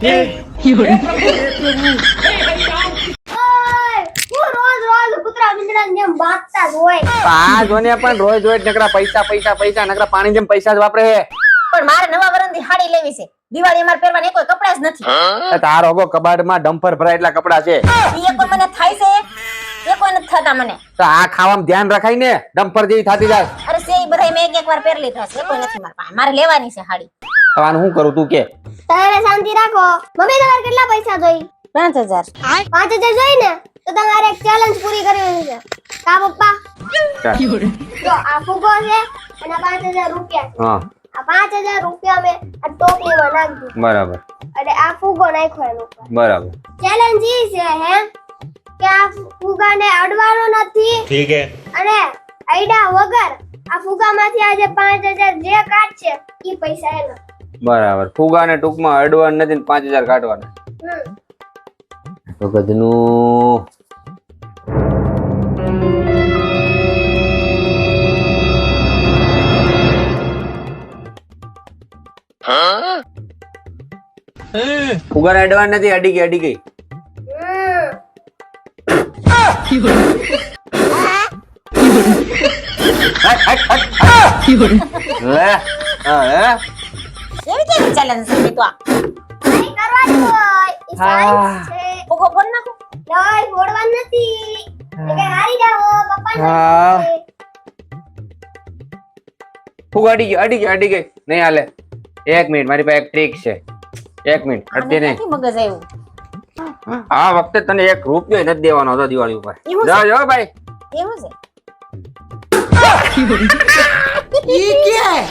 આ જોને પણ રોજ રોજ નકરા પૈસા નકરા પાણી જેમ પૈસા જ વાપરે છે. પણ મારે નવા વરણની સાડી લેવી છે. દિવાળી અમાર પહેરવાના કોઈ કપડા જ નથી. તારો ગો કબાડમાં ડમ્પર ભરાય એટલા કપડા છે. ઈ એક મને થાય છે, એક નથી થતા મને. તો આ ખાવામાં ધ્યાન રખાય ને, ડમ્પર જેવી થાતી જાય. અરે સે ઈ બધાય મેં એક વાર પહેરી લીધા છે, કોઈ નથી મારા પાસે. મારે લેવાની છે સાડી. આનું શું કરું તું કે? તારે શાંતિ રાખો. મમ્મી તમારે કેટલા પૈસા જોઈ? 5000. 5000 જોઈ ને તો તમારે એક ચેલેન્જ પૂરી કરવી છે. કા પપ્પા? જો આ ફુગો છે અને 5000 રૂપિયા છે. હા. આ 5000 રૂપિયા મેં આ ટોપલીમાં નાખી દીધું. બરાબર. અને આ ફુગો નાખ્યો એનો ઉપર. બરાબર. ચેલેન્જ ઈ છે હે કે આ ફુગાને અડવાનો નથી. ઠીક હે. અને આઈડા વગર આ ફુગામાંથી આ જે 5000 જે કાઢશે ઈ પૈસા એના. બરાબર. ફુગાને ટૂંકમાં અડવાનું નથી ને 5000 કાઢવાના. તો ગજનું ફુગાને અડવાનું નથી, અડી ગઈ. લે કેવી ચેલેન્જ છે તો આ? નહીં કરવાનું હોય. ઈ સાઈન્સ છે. ફુગો ફોડ નાખો. નહીં ફોડવાનું નથી. એટલે હારી જાઓ પપ્પા. ફુગો અડી ગઈ. નહીં હાલે. 1 મિનિટ, મારી પાસે એક ટ્રીક છે. 1 મિનિટ, અડતી નહીં. મગજ આવ્યું. આ વખતે તને 1 રૂપિયો નથી દેવાનો હતો દિવાળી ઉપર. જો ભાઈ. એવું છે? ये क्या है?